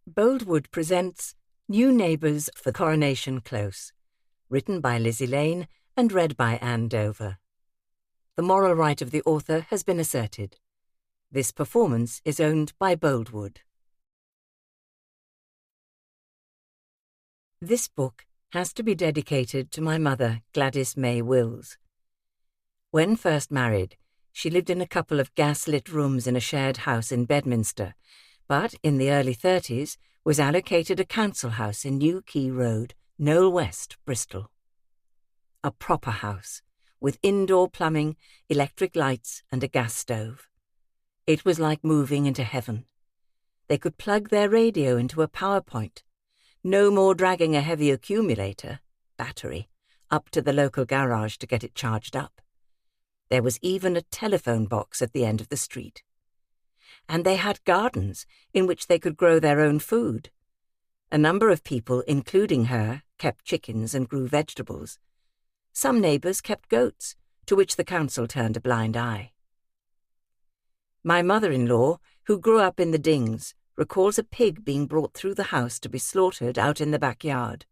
Boldwood presents New Neighbours for Coronation Close, written by Lizzie Lane and read by Anne Dover. The moral right of the author has been asserted. This performance is owned by Boldwood. This book has to be dedicated to my mother, Gladys May Wills. When first married, she lived in a couple of gas-lit rooms in a shared house in Bedminster, but in the early 30s was allocated a council house in New Quay Road, Knowle West, Bristol. A proper house, with indoor plumbing, electric lights and a gas stove. It was like moving into heaven. They could plug their radio into a power point. No more dragging a heavy accumulator, battery, up to the local garage to get it charged up. There was even a telephone box at the end of the street. And they had gardens in which they could grow their own food. A number of people, including her, kept chickens and grew vegetables. Some neighbours kept goats, to which the council turned a blind eye. My mother-in-law, who grew up in the Dings, recalls a pig being brought through the house to be slaughtered out in the backyard.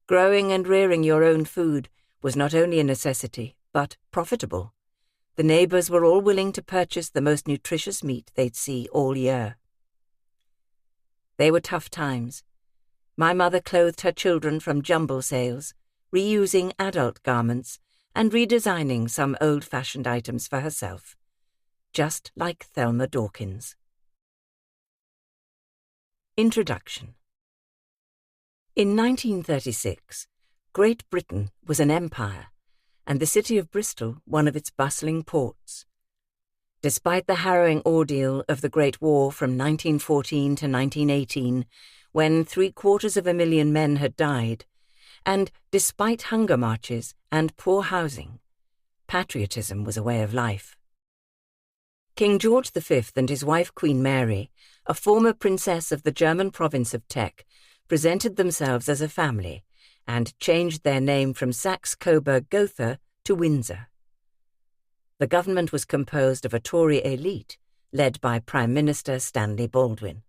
Growing and rearing your own food was not only a necessity, but profitable. The neighbours were all willing to purchase the most nutritious meat they'd see all year. They were tough times. My mother clothed her children from jumble sales, reusing adult garments and redesigning some old-fashioned items for herself, just like Thelma Dawkins. Introduction. In 1936, Great Britain was an empire, and the city of Bristol one of its bustling ports. Despite the harrowing ordeal of the Great War from 1914 to 1918, when 750,000 men had died, and despite hunger marches and poor housing, patriotism was a way of life. King George V and his wife Queen Mary, a former princess of the German province of Teck, presented themselves as a family and changed their name from Saxe-Coburg-Gotha to Windsor. The government was composed of a Tory elite led by Prime Minister Stanley Baldwin.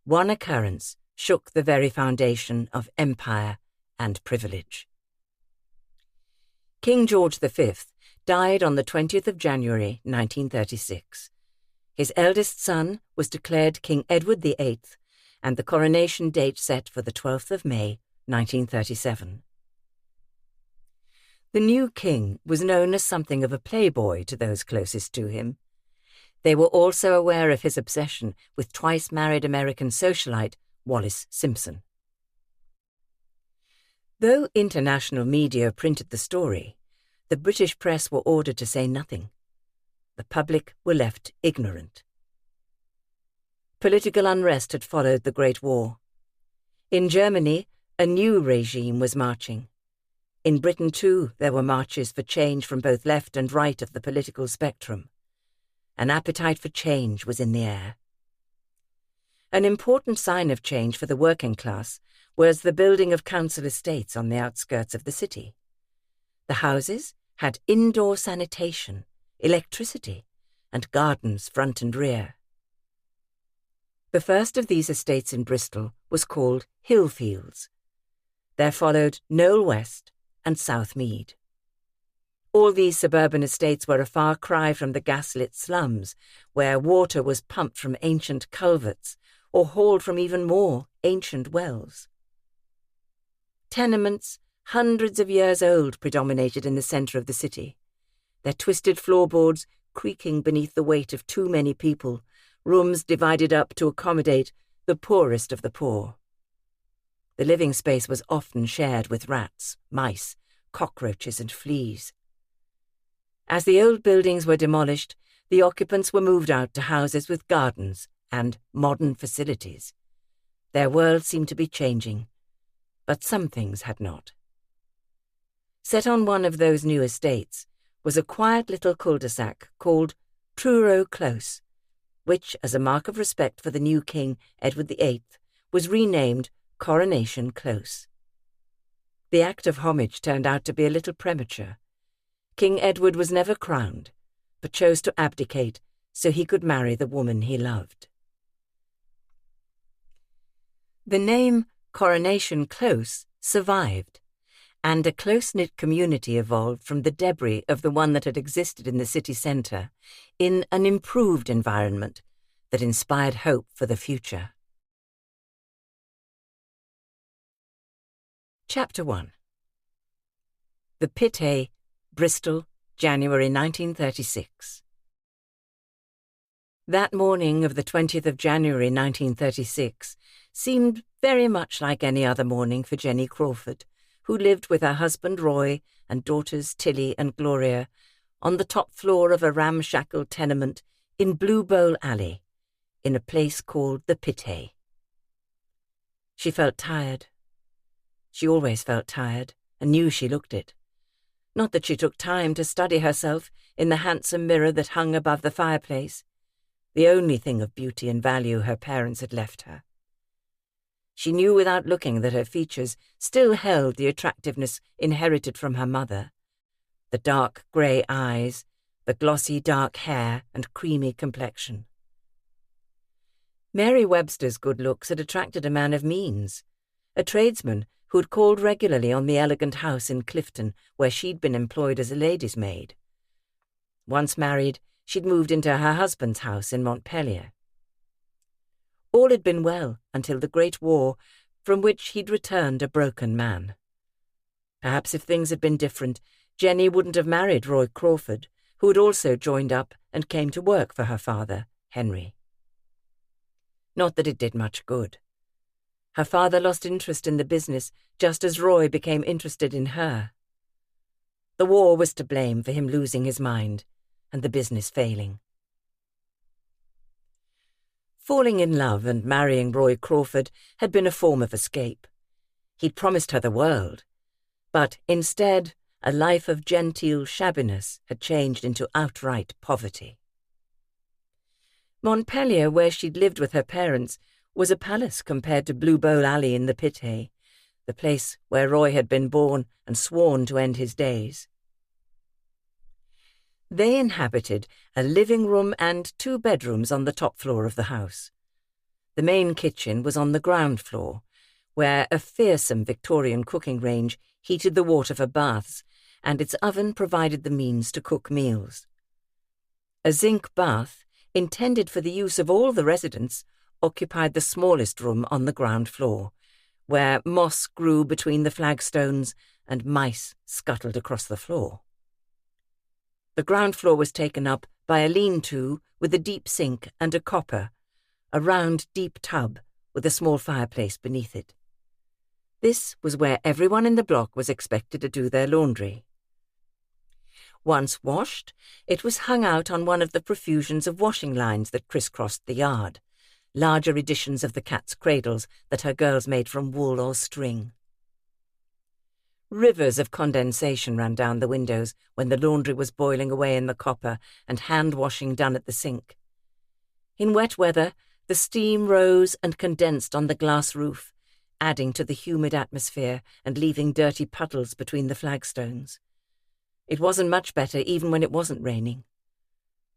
One occurrence shook the very foundation of empire and privilege. King George V died on the 20th of January 1936. His eldest son was declared King Edward VIII, and the coronation date set for the 12th of May 1937. The new king was known as something of a playboy to those closest to him. They were also aware of his obsession with twice-married American socialite Wallis Simpson. Though international media printed the story, the British press were ordered to say nothing. The public were left ignorant. Political unrest had followed the Great War. In Germany, a new regime was marching. In Britain, too, there were marches for change from both left and right of the political spectrum. An appetite for change was in the air. An important sign of change for the working class was the building of council estates on the outskirts of the city. The houses had indoor sanitation, electricity, and gardens front and rear. The first of these estates in Bristol was called Hillfields. There followed Knowle West and South Mead. All these suburban estates were a far cry from the gaslit slums, where water was pumped from ancient culverts or hauled from even more ancient wells. Tenements, hundreds of years old, predominated in the centre of the city, their twisted floorboards creaking beneath the weight of too many people, rooms divided up to accommodate the poorest of the poor. The living space was often shared with rats, mice, cockroaches and fleas. As the old buildings were demolished, the occupants were moved out to houses with gardens and modern facilities. Their world seemed to be changing, but some things had not. Set on one of those new estates was a quiet little cul-de-sac called Truro Close, which, as a mark of respect for the new king, Edward VIII, was renamed Coronation Close. The act of homage turned out to be a little premature. King Edward was never crowned, but chose to abdicate so he could marry the woman he loved. The name Coronation Close survived, and a close-knit community evolved from the debris of the one that had existed in the city centre in an improved environment that inspired hope for the future. Chapter 1. The Pit, Bristol, January 1936. That morning of the 20th of January 1936 seemed very much like any other morning for Jenny Crawford, who lived with her husband Roy and daughters Tilly and Gloria on the top floor of a ramshackle tenement in Blue Bowl Alley, in a place called the Pit. She felt tired. She always felt tired, and knew she looked it. Not that she took time to study herself in the handsome mirror that hung above the fireplace, the only thing of beauty and value her parents had left her. She knew without looking that her features still held the attractiveness inherited from her mother, the dark grey eyes, the glossy dark hair and creamy complexion. Mary Webster's good looks had attracted a man of means, a tradesman who had called regularly on the elegant house in Clifton where she'd been employed as a lady's maid. Once married, she'd moved into her husband's house in Montpellier. All had been well until the Great War, from which he'd returned a broken man. Perhaps if things had been different, Jenny wouldn't have married Roy Crawford, who had also joined up and came to work for her father, Henry. Not that it did much good. Her father lost interest in the business just as Roy became interested in her. The war was to blame for him losing his mind and the business failing. Falling in love and marrying Roy Crawford had been a form of escape. He'd promised her the world, but instead a life of genteel shabbiness had changed into outright poverty. Montpellier, where she'd lived with her parents, was a palace compared to Blue Bowl Alley in the Pit, the place where Roy had been born and sworn to end his days. They inhabited a living room and 2 bedrooms on the top floor of the house. The main kitchen was on the ground floor, where a fearsome Victorian cooking range heated the water for baths, and its oven provided the means to cook meals. A zinc bath, intended for the use of all the residents, occupied the smallest room on the ground floor, where moss grew between the flagstones and mice scuttled across the floor. The ground floor was taken up by a lean-to with a deep sink and a copper, a round, deep tub with a small fireplace beneath it. This was where everyone in the block was expected to do their laundry. Once washed, it was hung out on one of the profusions of washing lines that crisscrossed the yard, larger editions of the cat's cradles that her girls made from wool or string. Rivers of condensation ran down the windows when the laundry was boiling away in the copper and hand-washing done at the sink. In wet weather, the steam rose and condensed on the glass roof, adding to the humid atmosphere and leaving dirty puddles between the flagstones. It wasn't much better even when it wasn't raining.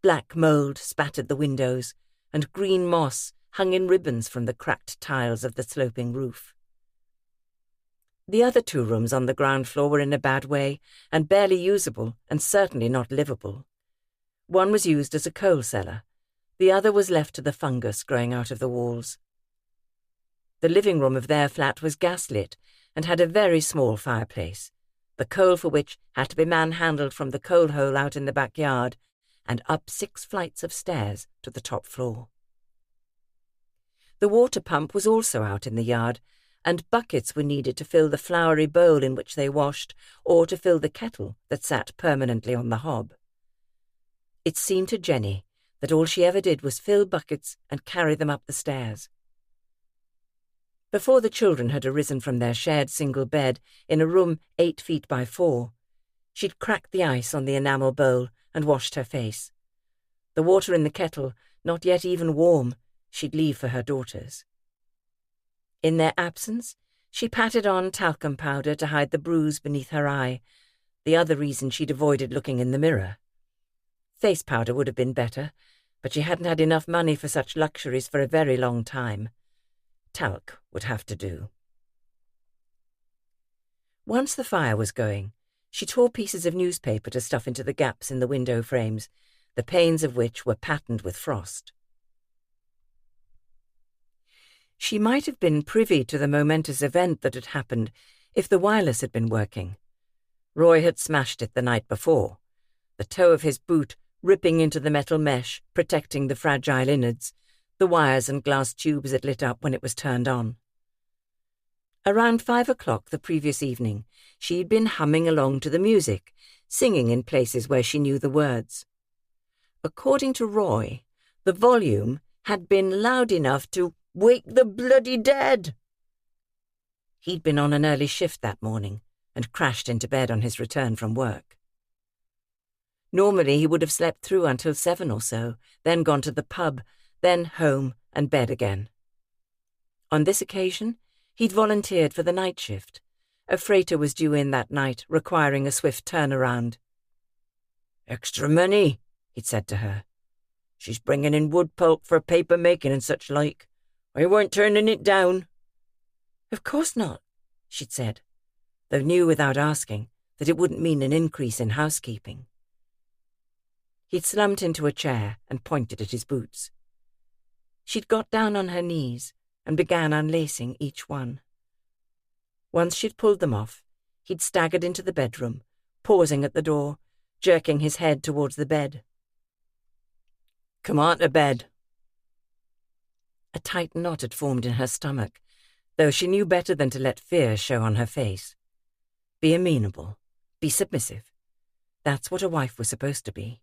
Black mould spattered the windows, and green moss hung in ribbons from the cracked tiles of the sloping roof. The other 2 rooms on the ground floor were in a bad way and barely usable and certainly not livable. One was used as a coal cellar. The other was left to the fungus growing out of the walls. The living room of their flat was gas-lit and had a very small fireplace, the coal for which had to be manhandled from the coal hole out in the backyard and up 6 flights of stairs to the top floor. The water pump was also out in the yard, and buckets were needed to fill the floury bowl in which they washed or to fill the kettle that sat permanently on the hob. It seemed to Jenny that all she ever did was fill buckets and carry them up the stairs. Before the children had arisen from their shared single bed in a room 8 feet by 4, she'd cracked the ice on the enamel bowl and washed her face. The water in the kettle, not yet even warm, she'd leave for her daughters. In their absence, she patted on talcum powder to hide the bruise beneath her eye, the other reason she'd avoided looking in the mirror. Face powder would have been better, but she hadn't had enough money for such luxuries for a very long time. talc would have to do. Once the fire was going, she tore pieces of newspaper to stuff into the gaps in the window frames, the panes of which were patterned with frost. She might have been privy to the momentous event that had happened if the wireless had been working. Roy had smashed it the night before, the toe of his boot ripping into the metal mesh, protecting the fragile innards, the wires and glass tubes it lit up when it was turned on. Around 5 o'clock the previous evening, she'd been humming along to the music, singing in places where she knew the words. According to Roy, the volume had been loud enough to wake the bloody dead. He'd been on an early shift that morning and crashed into bed on his return from work. Normally he would have slept through until 7 or so, then gone to the pub, then home and bed again. On this occasion, he'd volunteered for the night shift. A freighter was due in that night, requiring a swift turnaround. "Extra money," he'd said to her. "She's bringing in wood pulp for paper making and such like. I weren't turning it down." "Of course not," she'd said, though knew without asking that it wouldn't mean an increase in housekeeping. He'd slumped into a chair and pointed at his boots. She'd got down on her knees and began unlacing each one. Once she'd pulled them off, he'd staggered into the bedroom, pausing at the door, jerking his head towards the bed. "Come on to bed." A tight knot had formed in her stomach, though she knew better than to let fear show on her face. Be amenable, be submissive. That's what a wife was supposed to be.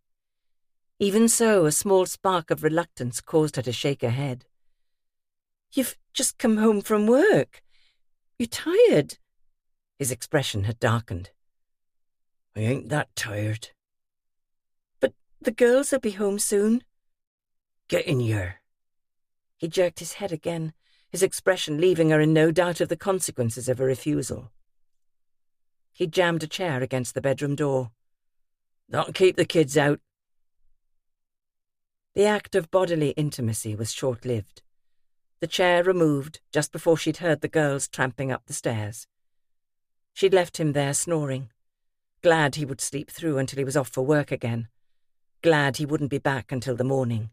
Even so, a small spark of reluctance caused her to shake her head. "You've just come home from work. You're tired." His expression had darkened. "I ain't that tired." "But the girls will be home soon." "Get in here." He jerked his head again, his expression leaving her in no doubt of the consequences of a refusal. He jammed a chair against the bedroom door. "That'll keep the kids out." The act of bodily intimacy was short-lived. The chair removed just before she'd heard the girls tramping up the stairs. She'd left him there snoring, glad he would sleep through until he was off for work again, glad he wouldn't be back until the morning.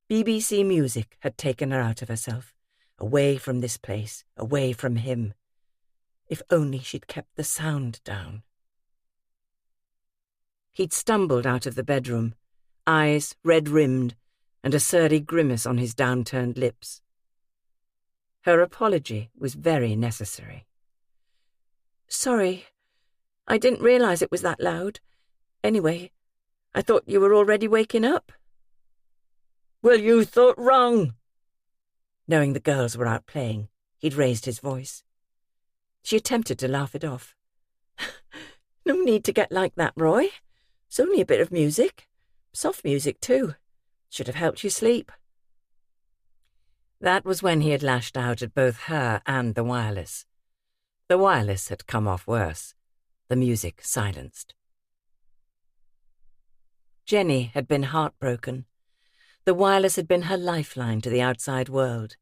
BBC music had taken her out of herself, away from this place, away from him. If only she'd kept the sound down. He'd stumbled out of the bedroom, eyes red-rimmed, and a surly grimace on his downturned lips. Her apology was very necessary. "Sorry, I didn't realize it was that loud. Anyway, I thought you were already waking up." "Well, you thought wrong." Knowing the girls were out playing, he'd raised his voice. She attempted to laugh it off. "No need to get like that, Roy. It's only a bit of music. Soft music, too. Should have helped you sleep." That was when he had lashed out at both her and the wireless. The wireless had come off worse, the music silenced. Jenny had been heartbroken. The wireless had been her lifeline to the outside world.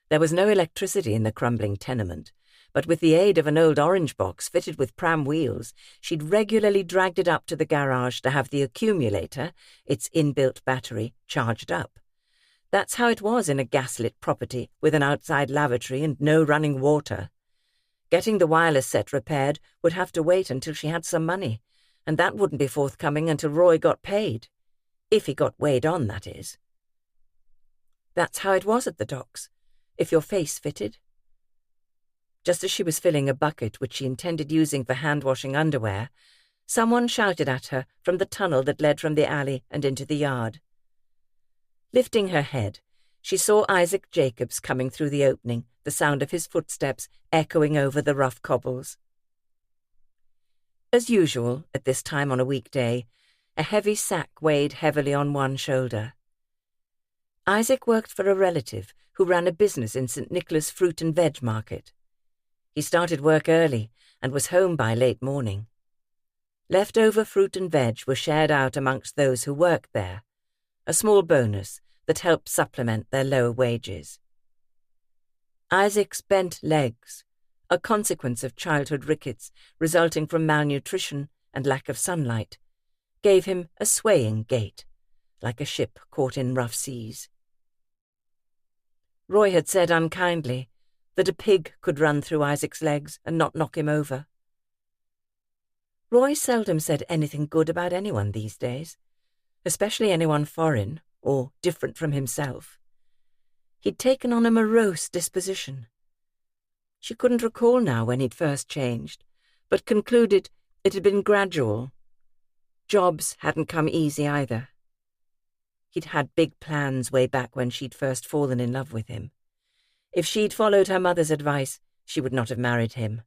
There was no electricity in the crumbling tenement, but with the aid of an old orange box fitted with pram wheels, she'd regularly dragged it up to the garage to have the accumulator, its inbuilt battery, charged up. That's how it was in a gaslit property with an outside lavatory and no running water. Getting the wireless set repaired would have to wait until she had some money, and that wouldn't be forthcoming until Roy got paid. If he got weighed on, that is. That's how it was at the docks, if your face fitted. Just as she was filling a bucket which she intended using for hand-washing underwear, someone shouted at her from the tunnel that led from the alley and into the yard. Lifting her head, she saw Isaac Jacobs coming through the opening, the sound of his footsteps echoing over the rough cobbles. As usual, at this time on a weekday, a heavy sack weighed heavily on one shoulder. Isaac worked for a relative who ran a business in St. Nicholas fruit and veg market. He started work early and was home by late morning. Leftover fruit and veg were shared out amongst those who worked there, a small bonus that helped supplement their low wages. Isaac's bent legs, a consequence of childhood rickets resulting from malnutrition and lack of sunlight, gave him a swaying gait, like a ship caught in rough seas. Roy had said unkindly that a pig could run through Isaac's legs and not knock him over. Roy seldom said anything good about anyone these days, especially anyone foreign or different from himself. He'd taken on a morose disposition. She couldn't recall now when he'd first changed, but concluded it had been gradual. Jobs hadn't come easy either. He'd had big plans way back when she'd first fallen in love with him. If she'd followed her mother's advice, she would not have married him.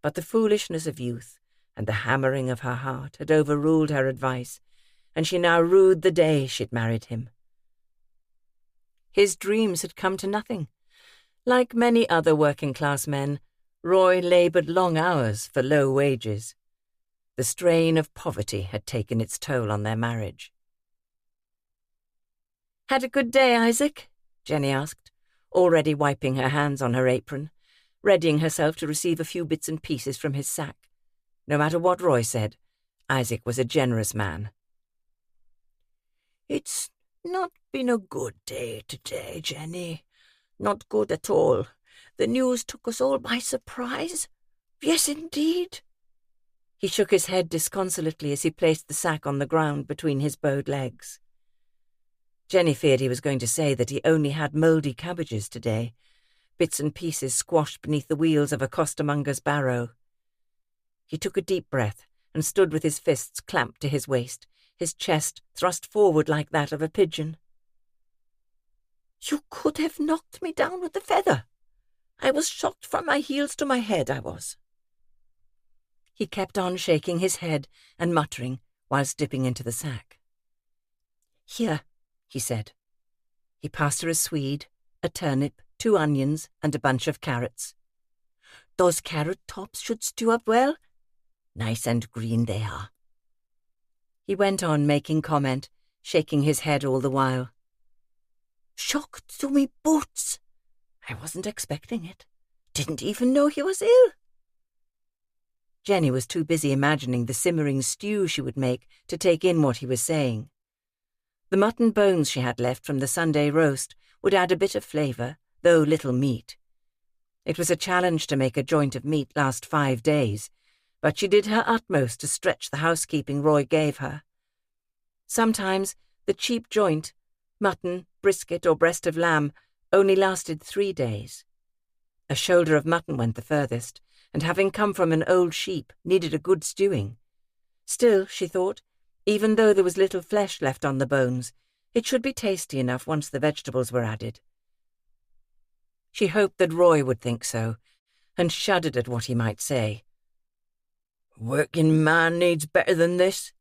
But the foolishness of youth and the hammering of her heart had overruled her advice, and she now rued the day she'd married him. His dreams had come to nothing. Like many other working-class men, Roy laboured long hours for low wages. The strain of poverty had taken its toll on their marriage. "Had a good day, Isaac?" Jenny asked, already wiping her hands on her apron, readying herself to receive a few bits and pieces from his sack. No matter what Roy said, Isaac was a generous man. "It's not been a good day today, Jenny. Not good at all. The news took us all by surprise. Yes, indeed." He shook his head disconsolately as he placed the sack on the ground between his bowed legs. Jenny feared he was going to say that he only had mouldy cabbages today, bits and pieces squashed beneath the wheels of a costermonger's barrow. He took a deep breath and stood with his fists clamped to his waist, his chest thrust forward like that of a pigeon. "You could have knocked me down with a feather. I was shocked from my heels to my head, I was." He kept on shaking his head and muttering whilst dipping into the sack. "Here," he said. He passed her a swede, a turnip, 2 onions, and a bunch of carrots. "Those carrot tops should stew up well. Nice and green they are." He went on making comment, shaking his head all the while. "Shocked to me boots. I wasn't expecting it. Didn't even know he was ill." Jenny was too busy imagining the simmering stew she would make to take in what he was saying. The mutton bones she had left from the Sunday roast would add a bit of flavour, though little meat. It was a challenge to make a joint of meat last 5 days, but she did her utmost to stretch the housekeeping Roy gave her. Sometimes the cheap joint, mutton, brisket or breast of lamb, only lasted 3 days. A shoulder of mutton went the furthest, and having come from an old sheep, needed a good stewing. Still, she thought, even though there was little flesh left on the bones, it should be tasty enough once the vegetables were added. She hoped that Roy would think so, and shuddered at what he might say. "Working man needs better than this."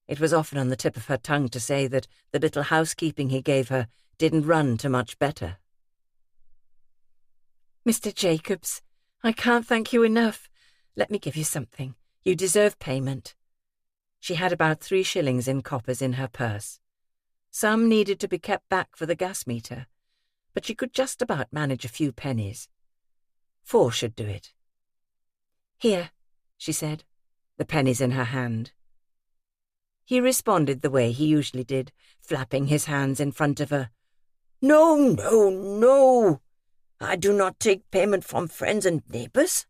It was often on the tip of her tongue to say that the little housekeeping he gave her didn't run to much better. "Mr. Jacobs, I can't thank you enough. Let me give you something. You deserve payment." She had about 3 shillings in coppers in her purse. Some needed to be kept back for the gas meter, but she could just about manage a few pennies. 4 should do it. "Here," she said, the pennies in her hand. He responded the way he usually did, flapping his hands in front of her. "No, no, no. I do not take payment from friends and neighbours.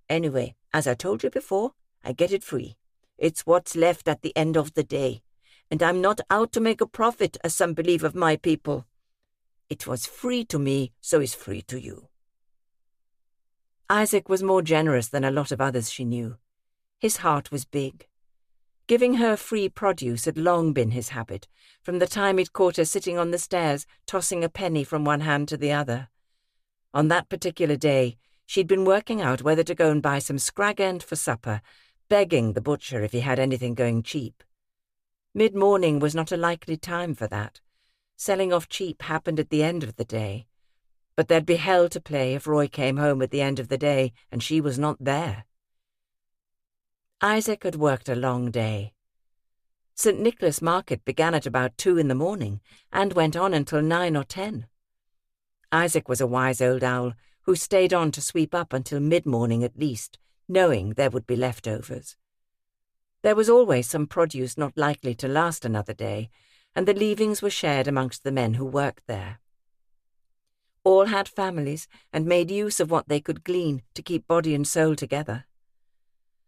Anyway, as I told you before, I get it free. It's what's left at the end of the day, and I'm not out to make a profit, as some believe of my people. It was free to me, so it's free to you." Isaac was more generous than a lot of others she knew. His heart was big. Giving her free produce had long been his habit, from the time he'd caught her sitting on the stairs, tossing a penny from one hand to the other. On that particular day, she'd been working out whether to go and buy some scrag end for supper, begging the butcher if he had anything going cheap. Mid-morning was not a likely time for that. Selling off cheap happened at the end of the day. But there'd be hell to play if Roy came home at the end of the day and she was not there. Isaac had worked a long day. St. Nicholas Market began at about 2 in the morning and went on until 9 or 10. Isaac was a wise old owl who stayed on to sweep up until mid-morning at least, knowing there would be leftovers. There was always some produce not likely to last another day, and the leavings were shared amongst the men who worked there. All had families and made use of what they could glean to keep body and soul together.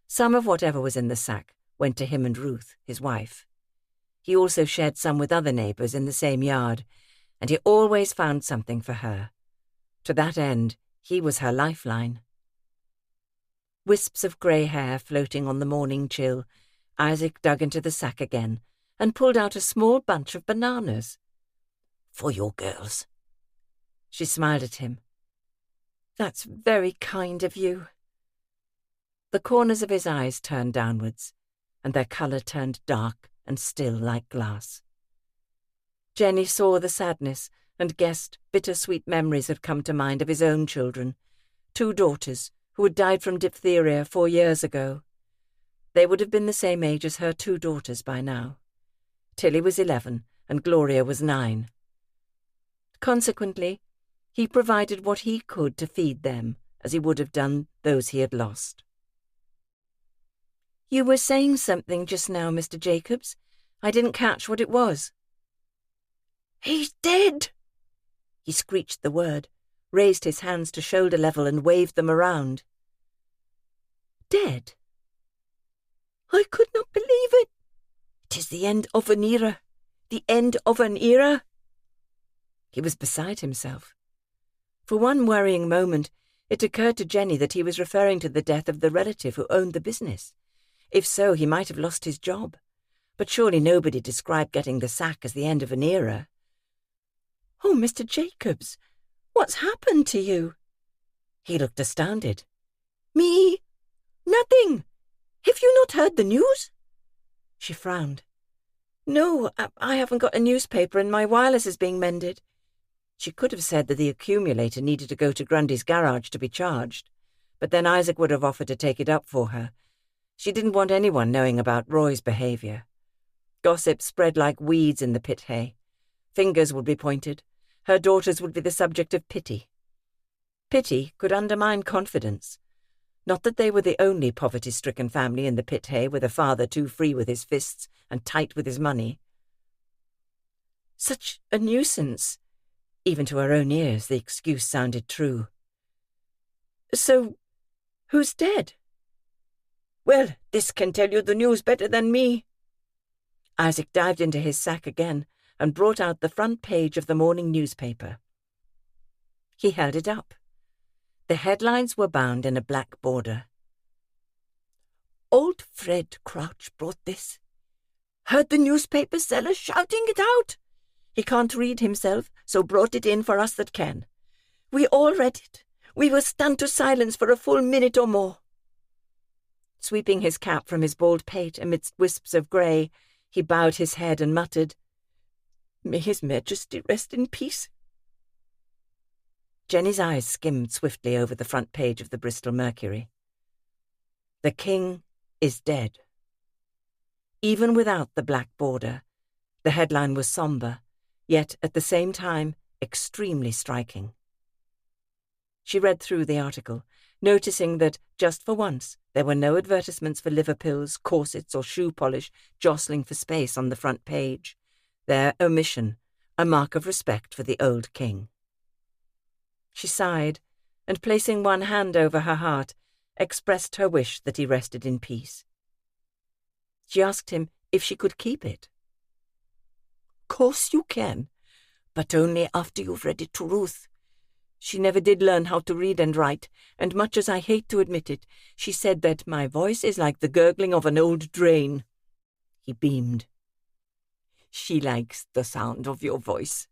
Some of whatever was in the sack went to him and Ruth, his wife. He also shared some with other neighbours in the same yard, and he always found something for her. To that end, he was her lifeline. Wisps of grey hair floating on the morning chill, Isaac dug into the sack again and pulled out a small bunch of bananas. "For your girls." She smiled at him. "That's very kind of you." The corners of his eyes turned downwards, and their colour turned dark and still like glass. Jenny saw the sadness and guessed bittersweet memories had come to mind of his own children, 2 daughters who had died from diphtheria 4 years ago. They would have been the same age as her 2 daughters by now. Tilly was 11 and Gloria was 9. Consequently, he provided what he could to feed them, as he would have done those he had lost. "You were saying something just now, Mr. Jacobs. I didn't catch what it was." "He's dead!" He screeched the word, raised his hands to shoulder level and waved them around. "Dead?" "I could not believe it. 'Tis the end of an era. The end of an era." He was beside himself. For one worrying moment, it occurred to Jenny that he was referring to the death of the relative who owned the business. If so, he might have lost his job. But surely nobody described getting the sack as the end of an era. "Oh, Mr. Jacobs, what's happened to you?" He looked astounded. "Me? Nothing. Have you not heard the news?" She frowned. "No, I haven't got a newspaper and my wireless is being mended." She could have said that the accumulator needed to go to Grundy's garage to be charged, but then Isaac would have offered to take it up for her. She didn't want anyone knowing about Roy's behaviour. Gossip spread like weeds in the pit hay. Fingers would be pointed. Her daughters would be the subject of pity. Pity could undermine confidence. Not that they were the only poverty-stricken family in the pit hay with a father too free with his fists and tight with his money. Such a nuisance. Even to her own ears, the excuse sounded true. "So, who's dead?" "Well, this can tell you the news better than me." Isaac dived into his sack again and brought out the front page of the morning newspaper. He held it up. The headlines were bound in a black border. "Old Fred Crouch brought this. Heard the newspaper seller shouting it out. He can't read himself, so brought it in for us that can. We all read it. We were stunned to silence for a full minute or more." Sweeping his cap from his bald pate amidst wisps of grey, he bowed his head and muttered, "May His Majesty rest in peace." Jenny's eyes skimmed swiftly over the front page of the Bristol Mercury. "The King is dead." Even without the black border, the headline was sombre, yet at the same time extremely striking. She read through the article, noticing that, just for once, there were no advertisements for liver pills, corsets, or shoe polish jostling for space on the front page. Their omission, a mark of respect for the old king. She sighed, and placing one hand over her heart, expressed her wish that he rested in peace. She asked him if she could keep it. "Course you can, but only after you've read it to Ruth. She never did learn how to read and write, and much as I hate to admit it, she said that my voice is like the gurgling of an old drain." He beamed. "She likes the sound of your voice."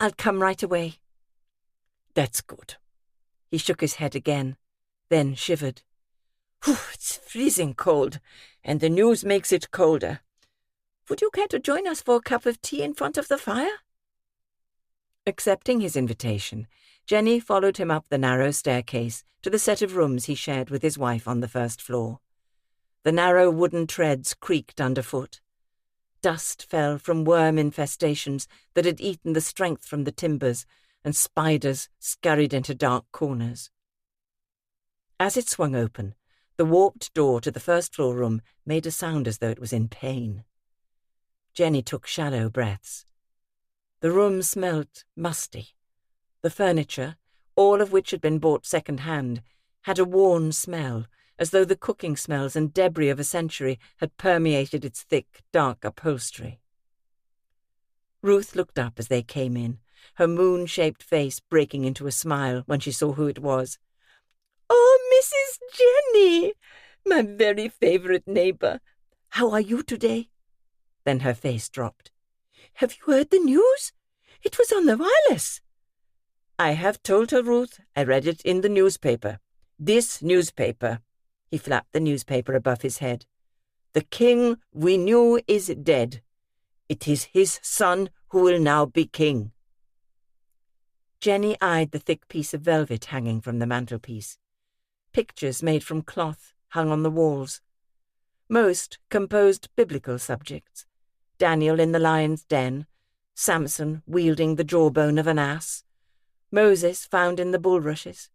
"I'll come right away." "That's good." He shook his head again, then shivered. "It's freezing cold, and the news makes it colder. Would you care to join us for a cup of tea in front of the fire?" Accepting his invitation, Jenny followed him up the narrow staircase to the set of rooms he shared with his wife on the first floor. The narrow wooden treads creaked underfoot. Dust fell from worm infestations that had eaten the strength from the timbers and spiders scurried into dark corners. As it swung open, the warped door to the first-floor room made a sound as though it was in pain. Jenny took shallow breaths. The room smelt musty. The furniture, all of which had been bought second-hand, had a worn smell, as though the cooking smells and debris of a century had permeated its thick, dark upholstery. Ruth looked up as they came in, her moon-shaped face breaking into a smile when she saw who it was. "Oh, Mrs. Jenny, my very favourite neighbour. How are you today?" Then her face dropped. "Have you heard the news? It was on the wireless." "I have told her, Ruth. I read it in the newspaper. This newspaper." He flapped the newspaper above his head. "The king we knew is dead. It is his son who will now be king." Jenny eyed the thick piece of velvet hanging from the mantelpiece. Pictures made from cloth hung on the walls. Most composed biblical subjects. Daniel in the lion's den, Samson wielding the jawbone of an ass, Moses found in the bulrushes.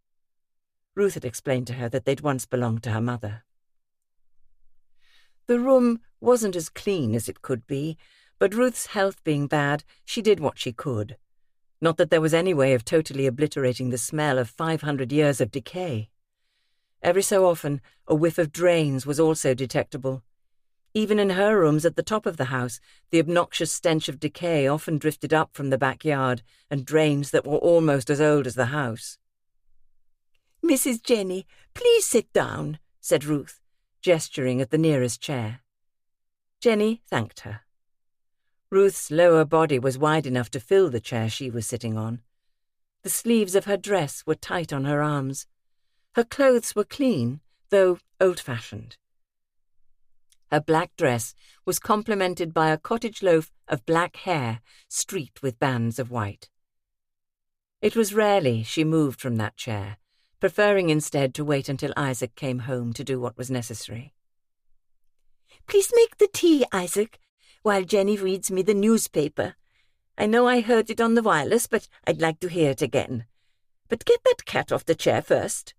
Ruth had explained to her that they'd once belonged to her mother. The room wasn't as clean as it could be, but Ruth's health being bad, she did what she could. Not that there was any way of totally obliterating the smell of 500 years of decay. Every so often, a whiff of drains was also detectable. Even in her rooms at the top of the house, the obnoxious stench of decay often drifted up from the backyard and drains that were almost as old as the house. "Mrs. Jenny, please sit down," said Ruth, gesturing at the nearest chair. Jenny thanked her. Ruth's lower body was wide enough to fill the chair she was sitting on. The sleeves of her dress were tight on her arms. Her clothes were clean, though old-fashioned. Her black dress was complemented by a cottage loaf of black hair streaked with bands of white. It was rarely she moved from that chair, preferring instead to wait until Isaac came home to do what was necessary. "Please make the tea, Isaac, while Jenny reads me the newspaper. I know I heard it on the wireless, but I'd like to hear it again. But get that cat off the chair first."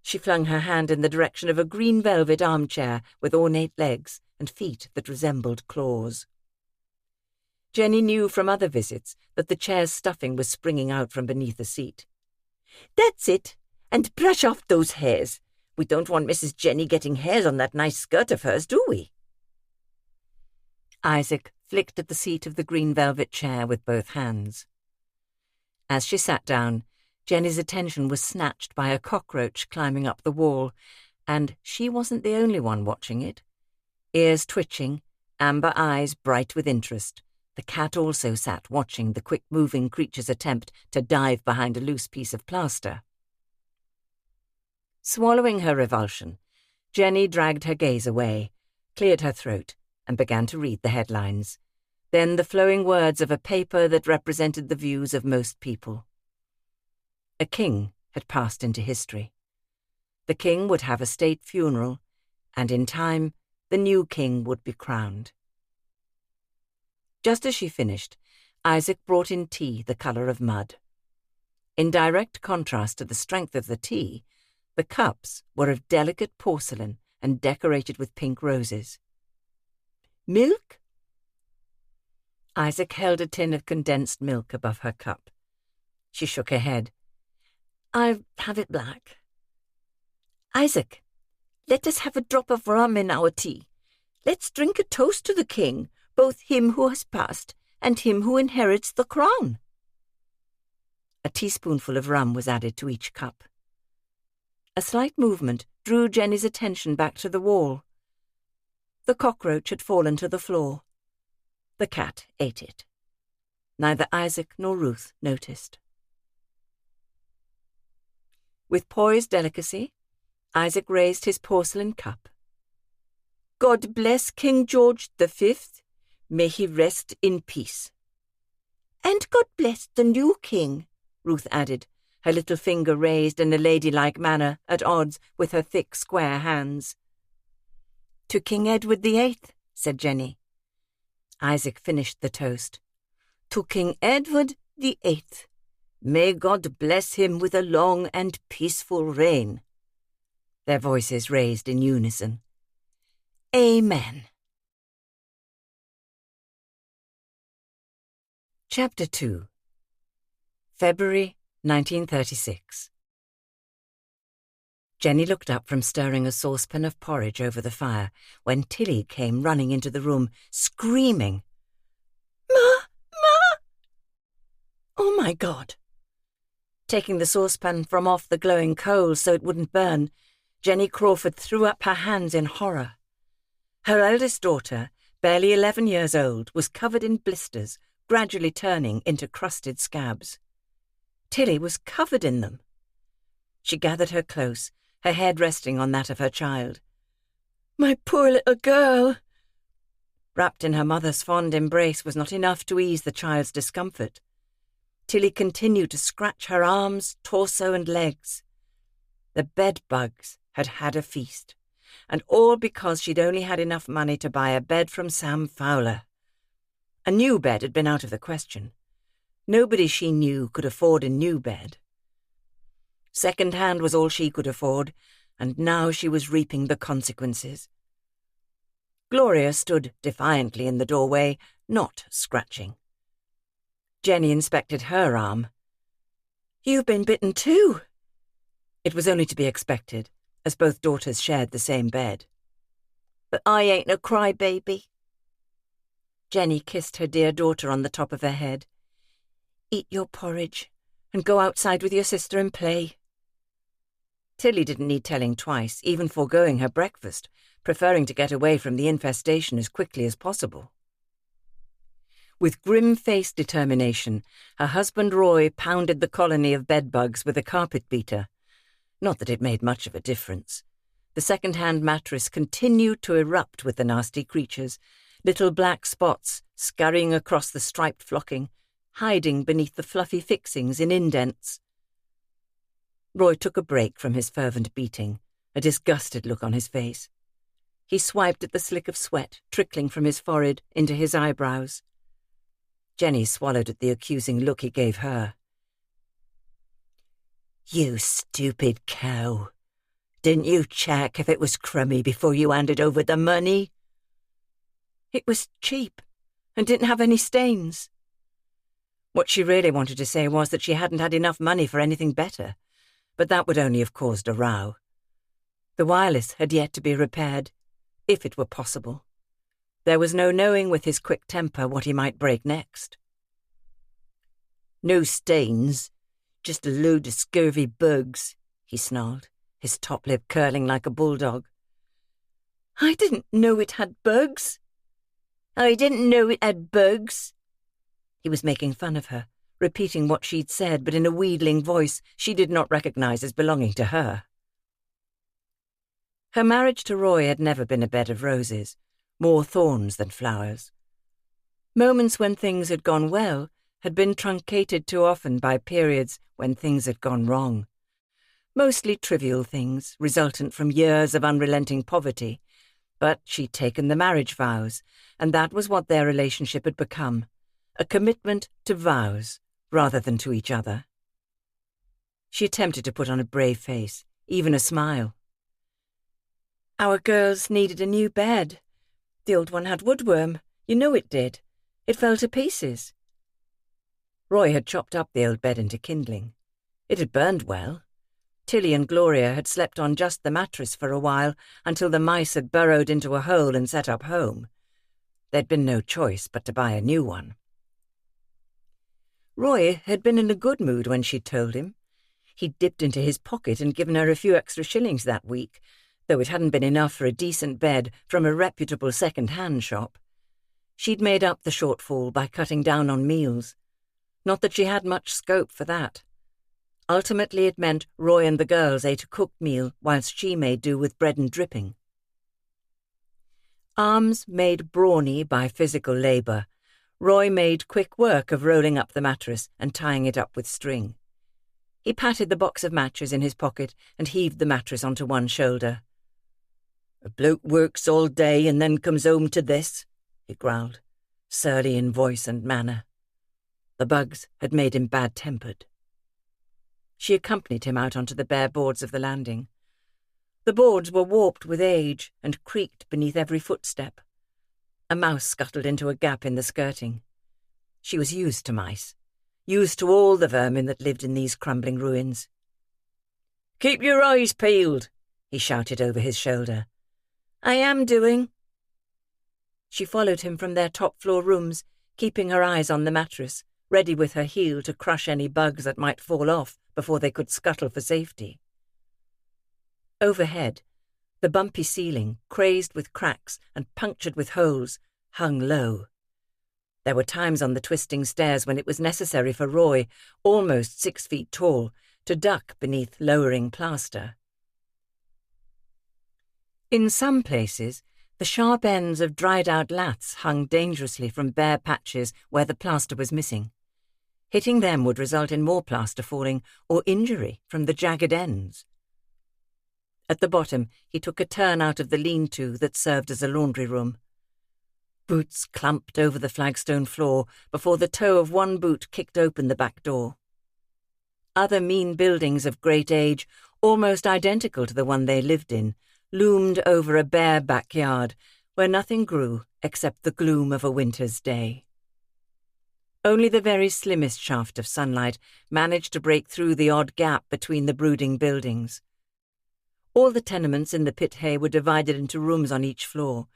She flung her hand in the direction of a green velvet armchair with ornate legs and feet that resembled claws. Jenny knew from other visits that the chair's stuffing was springing out from beneath the seat. "That's it, and brush off those hairs. We don't want Mrs. Jenny getting hairs on that nice skirt of hers, do we?" Isaac flicked at the seat of the green velvet chair with both hands. As she sat down, Jenny's attention was snatched by a cockroach climbing up the wall, and she wasn't the only one watching it. Ears twitching, amber eyes bright with interest, the cat also sat watching the quick-moving creature's attempt to dive behind a loose piece of plaster. Swallowing her revulsion, Jenny dragged her gaze away, cleared her throat, and began to read the headlines, then the flowing words of a paper that represented the views of most people. A king had passed into history. The king would have a state funeral, and in time, the new king would be crowned. Just as she finished, Isaac brought in tea the colour of mud. In direct contrast to the strength of the tea, the cups were of delicate porcelain and decorated with pink roses. "Milk?" Isaac held a tin of condensed milk above her cup. She shook her head. "I'll have it black." "Isaac, let us have a drop of rum in our tea. Let's drink a toast to the king, both him who has passed and him who inherits the crown." A teaspoonful of rum was added to each cup. A slight movement drew Jenny's attention back to the wall. The cockroach had fallen to the floor. The cat ate it. Neither Isaac nor Ruth noticed. With poised delicacy, Isaac raised his porcelain cup. "God bless King George V. May he rest in peace." "And God bless the new king," Ruth added, her little finger raised in a ladylike manner at odds with her thick, square hands. "To King Edward VIII," said Jenny. Isaac finished the toast. "To King Edward VIII. May God bless him with a long and peaceful reign. Their voices raised in unison. Amen. Chapter 2. February 1936. Jenny looked up from stirring a saucepan of porridge over the fire when Tilly came running into the room, screaming, Ma! Ma! Oh, my God! Taking the saucepan from off the glowing coals so it wouldn't burn, Jenny Crawford threw up her hands in horror. Her eldest daughter, barely 11 years old, was covered in blisters, gradually turning into crusted scabs. Tilly was covered in them. She gathered her close, her head resting on that of her child. My poor little girl! Wrapped in her mother's fond embrace was not enough to ease the child's discomfort. Tilly continued to scratch her arms, torso and legs. The bed bugs had had a feast, and all because she'd only had enough money to buy a bed from Sam Fowler. A new bed had been out of the question. Nobody she knew could afford a new bed. Second-hand was all she could afford, and now she was reaping the consequences. Gloria stood defiantly in the doorway, not scratching. Jenny inspected her arm. You've been bitten too. It was only to be expected, as both daughters shared the same bed. But I ain't a crybaby. Jenny kissed her dear daughter on the top of her head. Eat your porridge and go outside with your sister and play. Tilly didn't need telling twice, even foregoing her breakfast, preferring to get away from the infestation as quickly as possible. With grim-faced determination, her husband Roy pounded the colony of bedbugs with a carpet beater. Not that it made much of a difference. The second-hand mattress continued to erupt with the nasty creatures, little black spots scurrying across the striped flocking, hiding beneath the fluffy fixings in indents. Roy took a break from his fervent beating, a disgusted look on his face. He swiped at the slick of sweat trickling from his forehead into his eyebrows. Jenny swallowed at the accusing look he gave her. You stupid cow. Didn't you check if it was crummy before you handed over the money? It was cheap and didn't have any stains. What she really wanted to say was that she hadn't had enough money for anything better, but that would only have caused a row. The wireless had yet to be repaired, if it were possible. There was no knowing with his quick temper what he might break next. No stains, just a load of scurvy bugs, he snarled, his top lip curling like a bulldog. I didn't know it had bugs. I didn't know it had bugs. He was making fun of her, repeating what she'd said, but in a wheedling voice she did not recognize as belonging to her. Her marriage to Roy had never been a bed of roses, more thorns than flowers. Moments when things had gone well had been truncated too often by periods when things had gone wrong. Mostly trivial things, resultant from years of unrelenting poverty, but she'd taken the marriage vows, and that was what their relationship had become, a commitment to vows rather than to each other. She attempted to put on a brave face, even a smile. Our girls needed a new bed. The old one had woodworm. You know it did. It fell to pieces. Roy had chopped up the old bed into kindling. It had burned well. Tilly and Gloria had slept on just the mattress for a while until the mice had burrowed into a hole and set up home. There'd been no choice but to buy a new one. Roy had been in a good mood when she'd told him. He'd dipped into his pocket and given her a few extra shillings that week, though it hadn't been enough for a decent bed from a reputable second-hand shop. She'd made up the shortfall by cutting down on meals. Not that she had much scope for that. Ultimately it meant Roy and the girls ate a cooked meal whilst she made do with bread and dripping. Arms made brawny by physical labour, Roy made quick work of rolling up the mattress and tying it up with string. He patted the box of matches in his pocket and heaved the mattress onto one shoulder. A bloke works all day and then comes home to this, he growled, surly in voice and manner. The bugs had made him bad-tempered. She accompanied him out onto the bare boards of the landing. The boards were warped with age and creaked beneath every footstep. A mouse scuttled into a gap in the skirting. She was used to mice, used to all the vermin that lived in these crumbling ruins. "Keep your eyes peeled," he shouted over his shoulder. "I am doing." She followed him from their top-floor rooms, keeping her eyes on the mattress, ready with her heel to crush any bugs that might fall off before they could scuttle for safety. Overhead, the bumpy ceiling, crazed with cracks and punctured with holes, hung low. There were times on the twisting stairs when it was necessary for Roy, almost 6 feet tall, to duck beneath lowering plaster. In some places, the sharp ends of dried-out laths hung dangerously from bare patches where the plaster was missing. Hitting them would result in more plaster falling or injury from the jagged ends. At the bottom, he took a turn out of the lean-to that served as a laundry room. Boots clumped over the flagstone floor before the toe of one boot kicked open the back door. Other mean buildings of great age, almost identical to the one they lived in, loomed over a bare backyard where nothing grew except the gloom of a winter's day. Only the very slimmest shaft of sunlight managed to break through the odd gap between the brooding buildings. All the tenements in the pit hay were divided into rooms on each floor,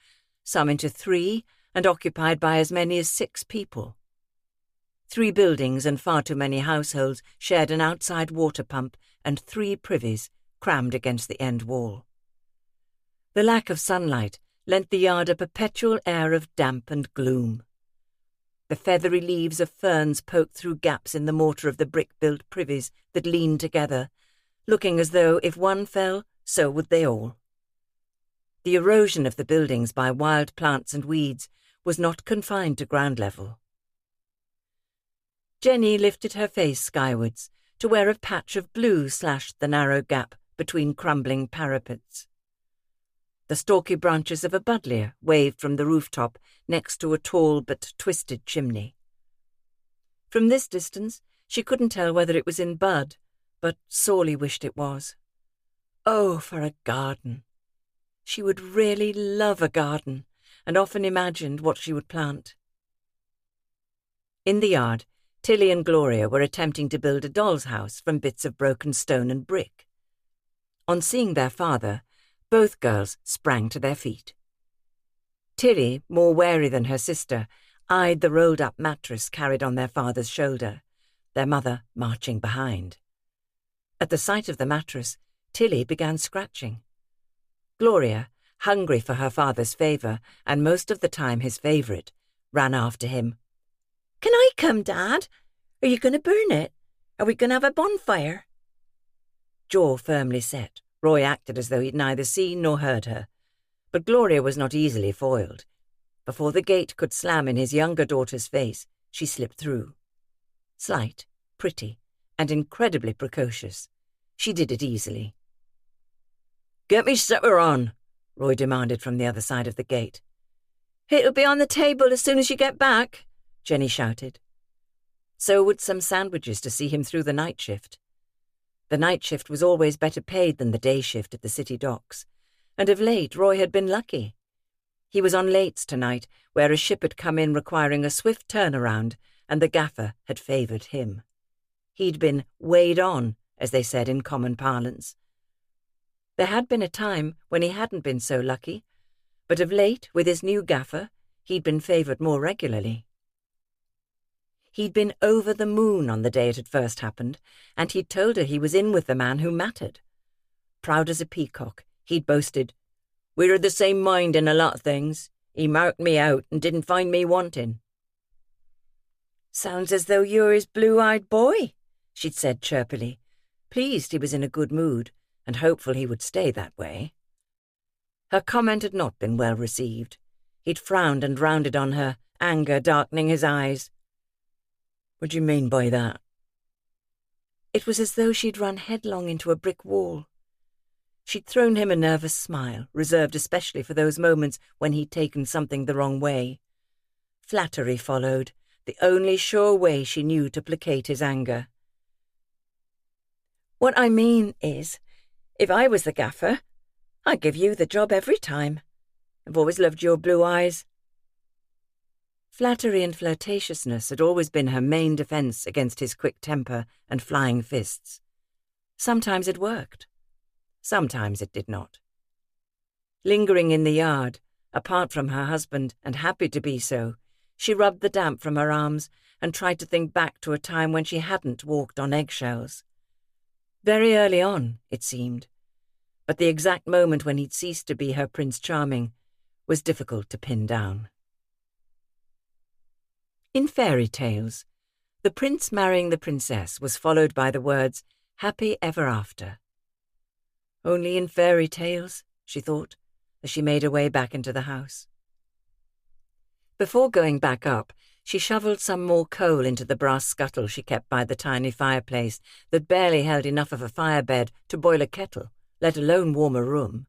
some into 3 and occupied by as many as 6 people. 3 buildings and far too many households shared an outside water pump and 3 privies crammed against the end wall. The lack of sunlight lent the yard a perpetual air of damp and gloom. The feathery leaves of ferns poked through gaps in the mortar of the brick-built privies that leaned together, looking as though if one fell, so would they all. The erosion of the buildings by wild plants and weeds was not confined to ground level. Jenny lifted her face skywards to where a patch of blue slashed the narrow gap between crumbling parapets. The stalky branches of a buddleia waved from the rooftop next to a tall but twisted chimney. From this distance, she couldn't tell whether it was in bud, but sorely wished it was. Oh, for a garden! She would really love a garden, and often imagined what she would plant. In the yard, Tilly and Gloria were attempting to build a doll's house from bits of broken stone and brick. On seeing their father, both girls sprang to their feet. Tilly, more wary than her sister, eyed the rolled-up mattress carried on their father's shoulder, their mother marching behind. At the sight of the mattress, Tilly began scratching. Gloria, hungry for her father's favour, and most of the time his favourite, ran after him. "Can I come, Dad? Are you going to burn it? Are we going to have a bonfire?" Jaw firmly set, Roy acted as though he'd neither seen nor heard her. But Gloria was not easily foiled. Before the gate could slam in his younger daughter's face, she slipped through. Slight, pretty, and incredibly precocious, she did it easily. "Get me supper on," Roy demanded from the other side of the gate. "It'll be on the table as soon as you get back," Jenny shouted. So would some sandwiches to see him through the night shift. The night shift was always better paid than the day shift at the city docks, and of late Roy had been lucky. He was on lates tonight, where a ship had come in requiring a swift turnaround, and the gaffer had favoured him. He'd been weighed on, as they said in common parlance. There had been a time when he hadn't been so lucky, but of late, with his new gaffer, he'd been favoured more regularly. He'd been over the moon on the day it had first happened, and he'd told her he was in with the man who mattered. Proud as a peacock, he'd boasted, "We're of the same mind in a lot of things. He marked me out and didn't find me wanting." "Sounds as though you're his blue-eyed boy," she'd said chirpily, pleased he was in a good mood and hopeful he would stay that way. Her comment had not been well received. He'd frowned and rounded on her, anger darkening his eyes. "What do you mean by that?" It was as though she'd run headlong into a brick wall. She'd thrown him a nervous smile, reserved especially for those moments when he'd taken something the wrong way. Flattery followed, the only sure way she knew to placate his anger. What I mean is, if I was the gaffer, I'd give you the job every time. I've always loved your blue eyes. Flattery and flirtatiousness had always been her main defence against his quick temper and flying fists. Sometimes it worked. Sometimes it did not. Lingering in the yard, apart from her husband and happy to be so, she rubbed the damp from her arms and tried to think back to a time when she hadn't walked on eggshells. Very early on, it seemed, but the exact moment when he'd ceased to be her Prince Charming was difficult to pin down. In fairy tales, the prince marrying the princess was followed by the words, "Happy ever after." Only in fairy tales, she thought, as she made her way back into the house. Before going back up, she shovelled some more coal into the brass scuttle she kept by the tiny fireplace that barely held enough of a firebed to boil a kettle, let alone warm a room.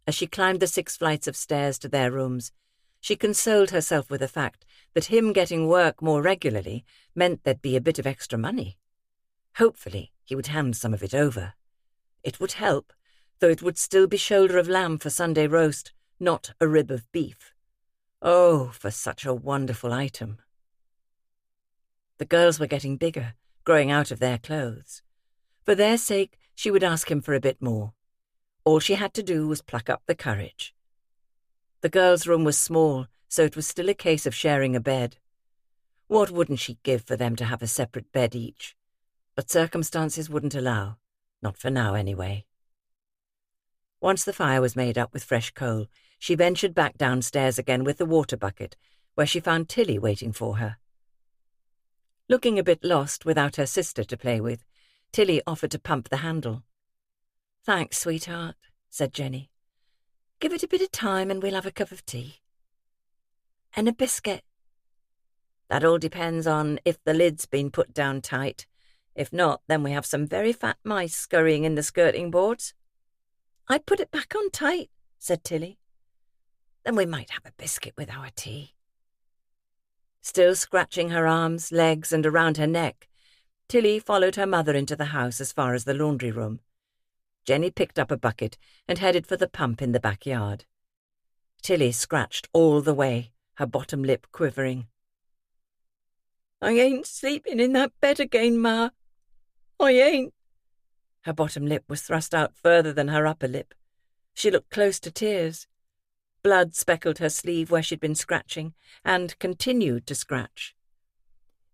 As she climbed the 6 flights of stairs to their rooms, she consoled herself with the fact that him getting work more regularly meant there'd be a bit of extra money. Hopefully, he would hand some of it over. It would help, though it would still be shoulder of lamb for Sunday roast, not a rib of beef. Oh, for such a wonderful item. The girls were getting bigger, growing out of their clothes. For their sake, she would ask him for a bit more. All she had to do was pluck up the courage. The girls' room was small, so it was still a case of sharing a bed. What wouldn't she give for them to have a separate bed each? But circumstances wouldn't allow, not for now anyway. Once the fire was made up with fresh coal, she ventured back downstairs again with the water bucket, where she found Tilly waiting for her. Looking a bit lost without her sister to play with, Tilly offered to pump the handle. "Thanks, sweetheart," said Jenny. "Give it a bit of time and we'll have a cup of tea." "And a biscuit." "That all depends on if the lid's been put down tight. If not, then we have some very fat mice scurrying in the skirting boards." "I put it back on tight," said Tilly. "Then we might have a biscuit with our tea." Still scratching her arms, legs, and around her neck, Tilly followed her mother into the house as far as the laundry room. Jenny picked up a bucket and headed for the pump in the backyard. Tilly scratched all the way, her bottom lip quivering. "I ain't sleeping in that bed again, Ma. I ain't." Her bottom lip was thrust out further than her upper lip. She looked close to tears. Blood speckled her sleeve where she'd been scratching, and continued to scratch.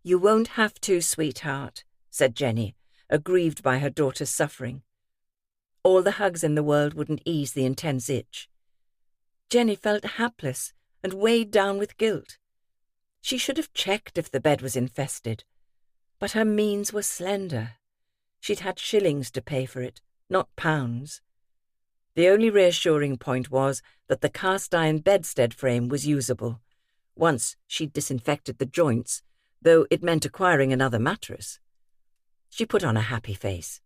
"You won't have to, sweetheart," said Jenny, aggrieved by her daughter's suffering. All the hugs in the world wouldn't ease the intense itch. Jenny felt hapless and weighed down with guilt. She should have checked if the bed was infested, but her means were slender. She'd had shillings to pay for it, not pounds. The only reassuring point was that the cast-iron bedstead frame was usable. Once she'd disinfected the joints, though it meant acquiring another mattress. She put on a happy face.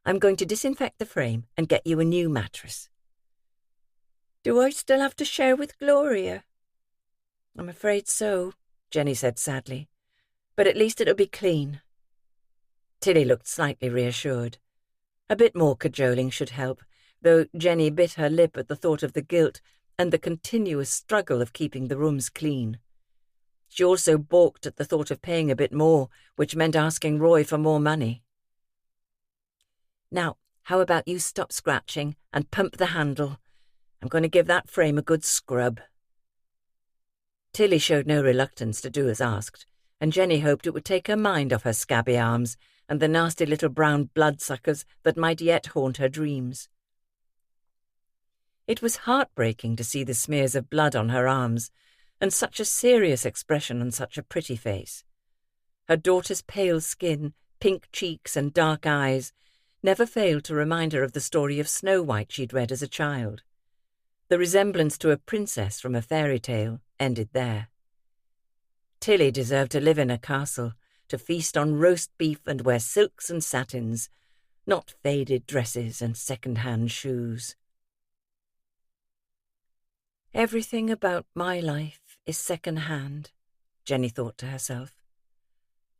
"I'm going to disinfect the frame and get you a new mattress." "Do I still have to share with Gloria?" "I'm afraid so," Jenny said sadly. "But at least it'll be clean." Tilly looked slightly reassured. A bit more cajoling should help, though Jenny bit her lip at the thought of the guilt and the continuous struggle of keeping the rooms clean. She also balked at the thought of paying a bit more, which meant asking Roy for more money. "Now, how about you stop scratching and pump the handle? I'm going to give that frame a good scrub." Tilly showed no reluctance to do as asked, and Jenny hoped it would take her mind off her scabby arms and the nasty little brown bloodsuckers that might yet haunt her dreams. It was heartbreaking to see the smears of blood on her arms, and such a serious expression on such a pretty face. Her daughter's pale skin, pink cheeks, and dark eyes never failed to remind her of the story of Snow White she'd read as a child. The resemblance to a princess from a fairy tale ended there. Tilly deserved to live in a castle, to feast on roast beef and wear silks and satins, not faded dresses and second-hand shoes. "Everything about my life is second-hand," Jenny thought to herself.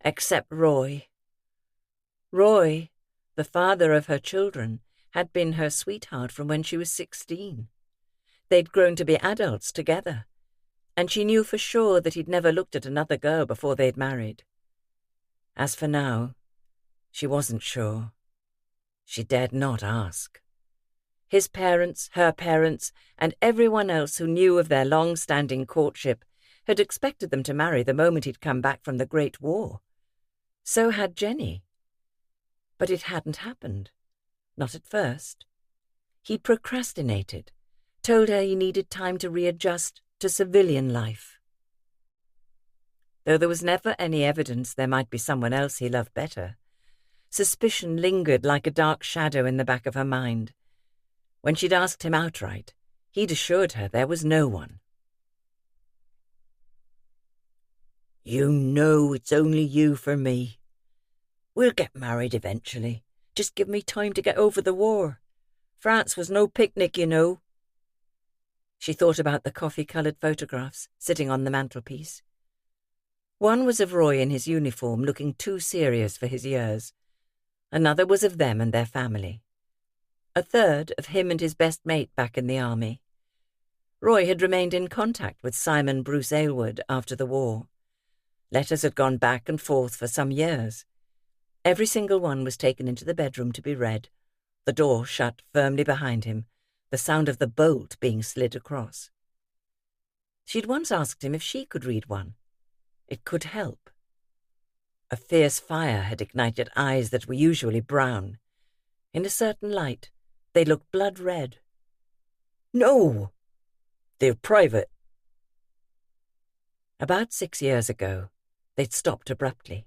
"Except Roy. Roy, the father of her children, had been her sweetheart from when she was 16. They'd grown to be adults together, and she knew for sure that he'd never looked at another girl before they'd married. As for now, she wasn't sure. She dared not ask. His parents, her parents, and everyone else who knew of their long-standing courtship had expected them to marry the moment he'd come back from the Great War. So had Jenny. But it hadn't happened. Not at first. He procrastinated, told her he needed time to readjust to civilian life. Though there was never any evidence there might be someone else he loved better, suspicion lingered like a dark shadow in the back of her mind. When she'd asked him outright, he'd assured her there was no one. You know it's only you for me. We'll get married eventually. Just give me time to get over the war. France was no picnic, you know. She thought about the coffee-coloured photographs sitting on the mantelpiece. One was of Roy in his uniform, looking too serious for his years. Another was of them and their family. A third of him and his best mate back in the army. Roy had remained in contact with Simon Bruce Aylward after the war. Letters had gone back and forth for some years. Every single one was taken into the bedroom to be read, the door shut firmly behind him, the sound of the bolt being slid across. She'd once asked him if she could read one. It could help. A fierce fire had ignited eyes that were usually brown. In a certain light, they looked blood red. No, they're private. About 6 years ago, they'd stopped abruptly.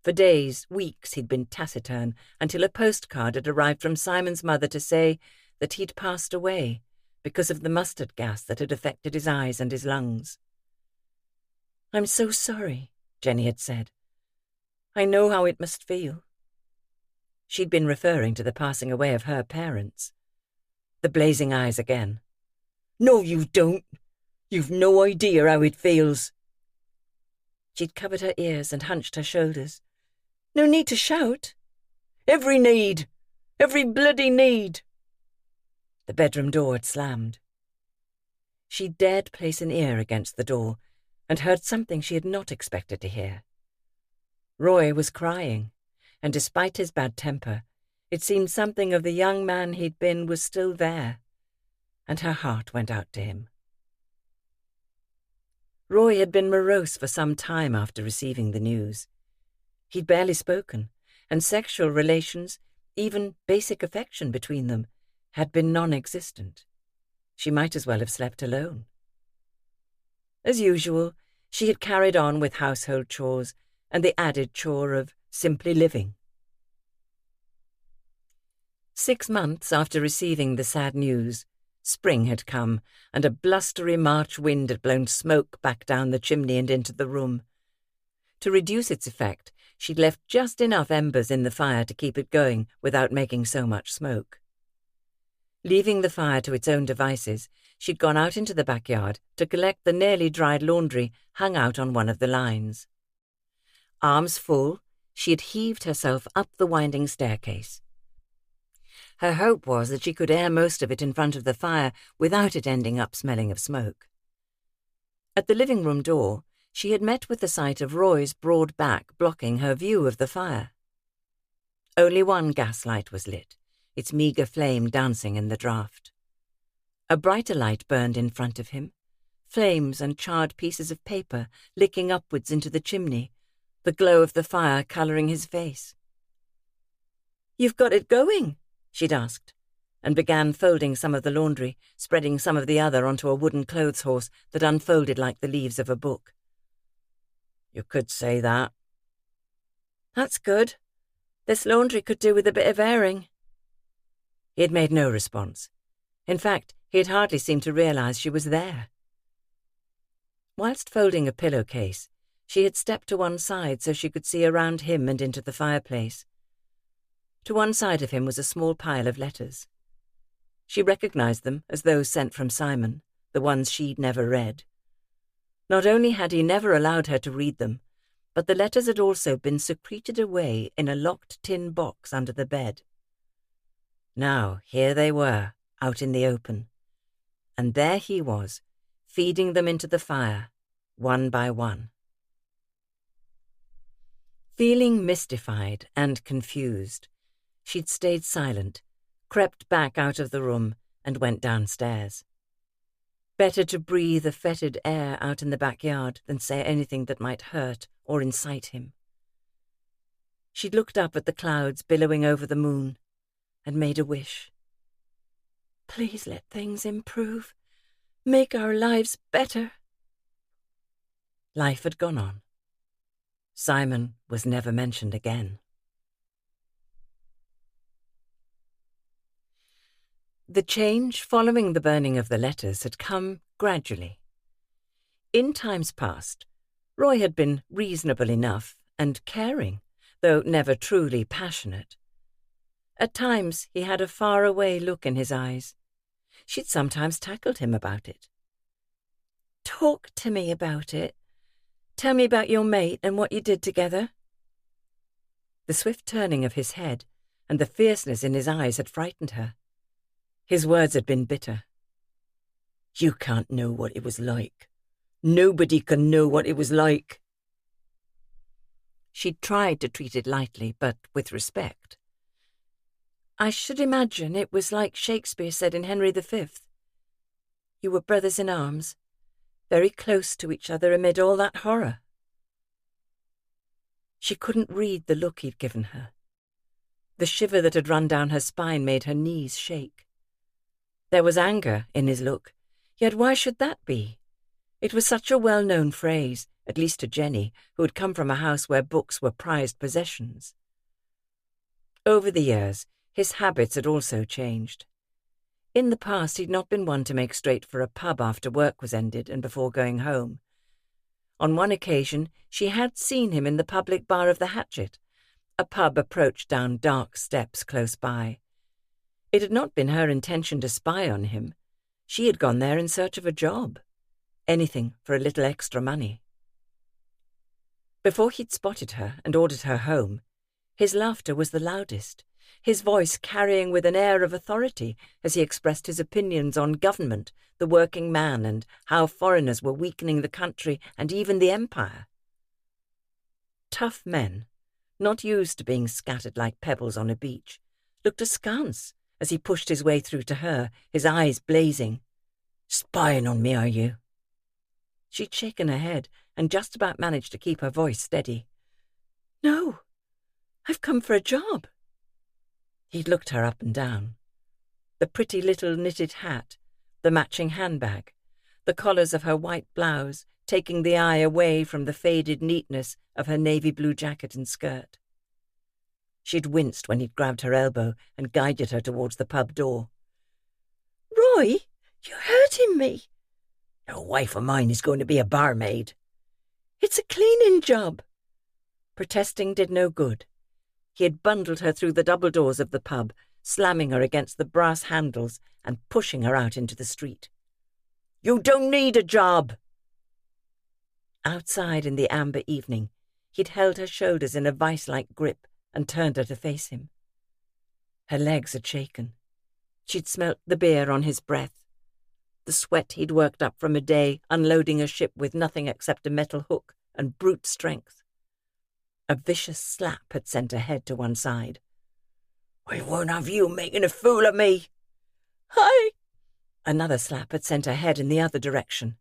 For days, weeks, he'd been taciturn until a postcard had arrived from Simon's mother to say that he'd passed away because of the mustard gas that had affected his eyes and his lungs. "I'm so sorry," Jenny had said. "I know how it must feel." She'd been referring to the passing away of her parents. The blazing eyes again. "No, you don't. You've no idea how it feels." She'd covered her ears and hunched her shoulders. "No need to shout." "Every need. Every bloody need." The bedroom door had slammed. She dared place an ear against the door and heard something she had not expected to hear. Roy was crying, and despite his bad temper, it seemed something of the young man he'd been was still there, and her heart went out to him. Roy had been morose for some time after receiving the news. He'd barely spoken, and sexual relations, even basic affection between them, had been non-existent. She might as well have slept alone. As usual, she had carried on with household chores and the added chore of simply living. 6 months after receiving the sad news, spring had come, and a blustery March wind had blown smoke back down the chimney and into the room. To reduce its effect, she'd left just enough embers in the fire to keep it going without making so much smoke. Leaving the fire to its own devices, she'd gone out into the backyard to collect the nearly dried laundry hung out on one of the lines. Arms full, she had heaved herself up the winding staircase. Her hope was that she could air most of it in front of the fire without it ending up smelling of smoke. At the living room door, she had met with the sight of Roy's broad back blocking her view of the fire. Only one gaslight was lit, its meagre flame dancing in the draught. A brighter light burned in front of him, flames and charred pieces of paper licking upwards into the chimney, the glow of the fire colouring his face. "You've got it going?" she'd asked, and began folding some of the laundry, spreading some of the other onto a wooden clothes horse that unfolded like the leaves of a book. "You could say that." "That's good. This laundry could do with a bit of airing." He had made no response. In fact, he had hardly seemed to realise she was there. Whilst folding a pillowcase, she had stepped to one side so she could see around him and into the fireplace. To one side of him was a small pile of letters. She recognised them as those sent from Simon, the ones she'd never read. Not only had he never allowed her to read them, but the letters had also been secreted away in a locked tin box under the bed. Now here they were, out in the open, and there he was, feeding them into the fire, one by one. Feeling mystified and confused, she'd stayed silent, crept back out of the room, and went downstairs. Better to breathe the fetid air out in the backyard than say anything that might hurt or incite him. She'd looked up at the clouds billowing over the moon and made a wish. Please let things improve. Make our lives better. Life had gone on. Simon was never mentioned again. The change following the burning of the letters had come gradually. In times past, Roy had been reasonable enough and caring, though never truly passionate. At times he had a far-away look in his eyes. She'd sometimes tackled him about it. Talk to me about it. Tell me about your mate and what you did together. The swift turning of his head and the fierceness in his eyes had frightened her. His words had been bitter. You can't know what it was like. Nobody can know what it was like. She'd tried to treat it lightly, but with respect. I should imagine it was like Shakespeare said in Henry V. You were brothers in arms, very close to each other amid all that horror. She couldn't read the look he'd given her. The shiver that had run down her spine made her knees shake. There was anger in his look, yet why should that be? It was such a well-known phrase, at least to Jenny, who had come from a house where books were prized possessions. Over the years, his habits had also changed. In the past, he'd not been one to make straight for a pub after work was ended and before going home. On one occasion, she had seen him in the public bar of the Hatchet, a pub approached down dark steps close by. It had not been her intention to spy on him. She had gone there in search of a job. Anything for a little extra money. Before he'd spotted her and ordered her home, his laughter was the loudest, his voice carrying with an air of authority as he expressed his opinions on government, the working man, and how foreigners were weakening the country and even the empire. Tough men, not used to being scattered like pebbles on a beach, looked askance as he pushed his way through to her, his eyes blazing. Spying on me, are you? She'd shaken her head and just about managed to keep her voice steady. No, I've come for a job. He'd looked her up and down. The pretty little knitted hat, the matching handbag, the collars of her white blouse, taking the eye away from the faded neatness of her navy blue jacket and skirt. She'd winced when he'd grabbed her elbow and guided her towards the pub door. Roy, you're hurting me. A wife of mine is going to be a barmaid. It's a cleaning job. Protesting did no good. He had bundled her through the double doors of the pub, slamming her against the brass handles and pushing her out into the street. You don't need a job. Outside in the amber evening, he'd held her shoulders in a vice-like grip and turned her to face him. Her legs had shaken. She'd smelt the beer on his breath, the sweat he'd worked up from a day unloading a ship with nothing except a metal hook and brute strength. A vicious slap had sent her head to one side. I won't have you making a fool of me. Hi! Another slap had sent her head in the other direction.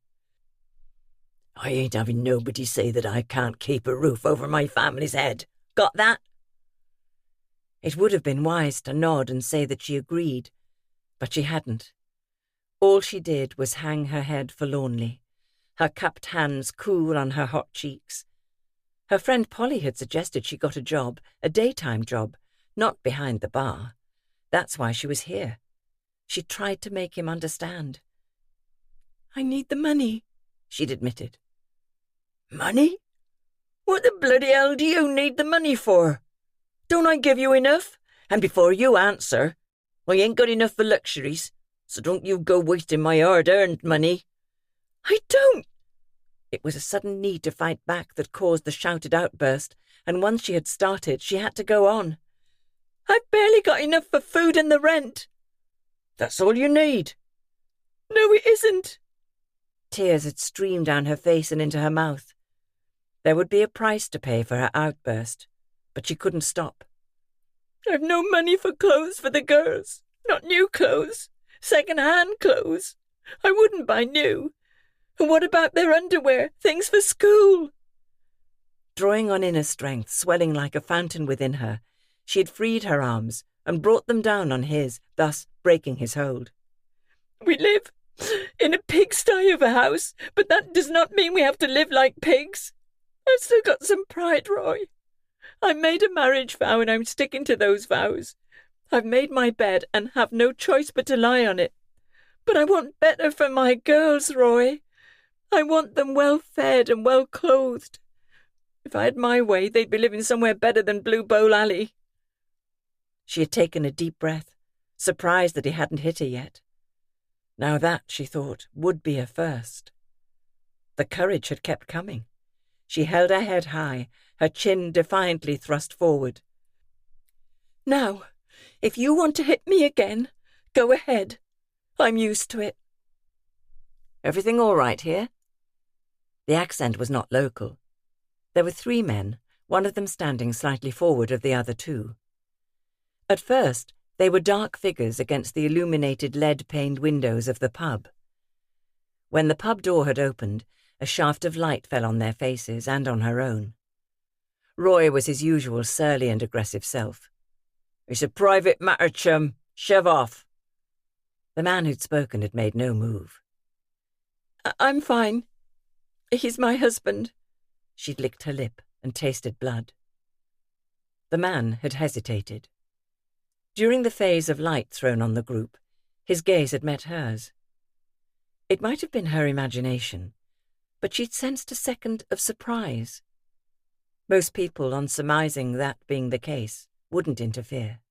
I ain't having nobody say that I can't keep a roof over my family's head. Got that? It would have been wise to nod and say that she agreed, but she hadn't. All she did was hang her head forlornly, her cupped hands cool on her hot cheeks. Her friend Polly had suggested she got a job, a daytime job, not behind the bar. That's why she was here. She tried to make him understand. I need the money, she'd admitted. Money? What the bloody hell do you need the money for? Don't I give you enough? And before you answer, I ain't got enough for luxuries, so don't you go wasting my hard-earned money. I don't. It was a sudden need to fight back that caused the shouted outburst, and once she had started, she had to go on. "I've barely got enough for food and the rent." "That's all you need." "No, it isn't." Tears had streamed down her face and into her mouth. There would be a price to pay for her outburst, but she couldn't stop. "I've no money for clothes for the girls. Not new clothes. Second-hand clothes. I wouldn't buy new. And what about their underwear? Things for school?" Drawing on inner strength, swelling like a fountain within her, she had freed her arms and brought them down on his, thus breaking his hold. "We live in a pigsty of a house, but that does not mean we have to live like pigs. I've still got some pride, Roy. I made a marriage vow and I'm sticking to those vows. I've made my bed and have no choice but to lie on it. But I want better for my girls, Roy. I want them well fed and well clothed. If I had my way, they'd be living somewhere better than Blue Bowl Alley." She had taken a deep breath, surprised that he hadn't hit her yet. Now that, she thought, would be a first. The courage had kept coming. She held her head high, her chin defiantly thrust forward. "Now, if you want to hit me again, go ahead. I'm used to it." "Everything all right here?" The accent was not local. There were 3 men, one of them standing slightly forward of the other 2. At first, they were dark figures against the illuminated lead-paned windows of the pub. When the pub door had opened, a shaft of light fell on their faces and on her own. Roy was his usual surly and aggressive self. "It's a private matter, chum. Shove off." The man who'd spoken had made no move. "I'm fine. He's my husband." She'd licked her lip and tasted blood. The man had hesitated. During the phase of light thrown on the group, his gaze had met hers. It might have been her imagination, but she'd sensed a second of surprise. Most people, on surmising that being the case, wouldn't interfere.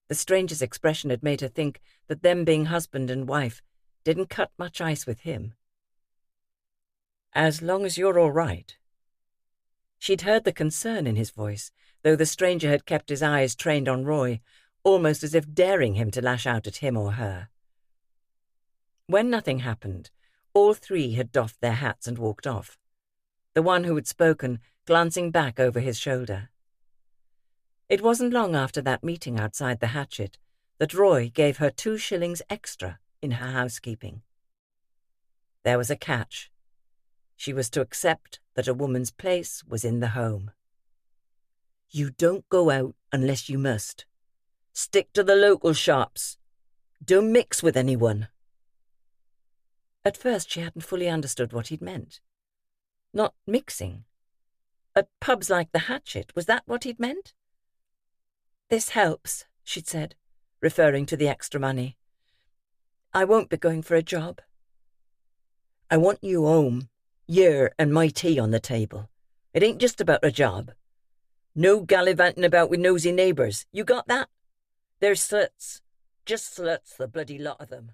The stranger's expression had made her think that them being husband and wife didn't cut much ice with him. "As long as you're all right." She'd heard the concern in his voice, though the stranger had kept his eyes trained on Roy, almost as if daring him to lash out at him or her. When nothing happened, all 3 had doffed their hats and walked off, the one who had spoken glancing back over his shoulder. It wasn't long after that meeting outside the Hatchet that Roy gave her 2 shillings extra in her housekeeping. There was a catch. She was to accept that a woman's place was in the home. "You don't go out unless you must. Stick to the local shops. Don't mix with anyone." At first she hadn't fully understood what he'd meant. Not mixing. At pubs like the Hatchet, was that what he'd meant? "This helps," she'd said, referring to the extra money. "I won't be going for a job." "I want you home. Yer and my tea on the table. It ain't just about a job. No gallivanting about with nosy neighbours. You got that? They're sluts. Just sluts, the bloody lot of them."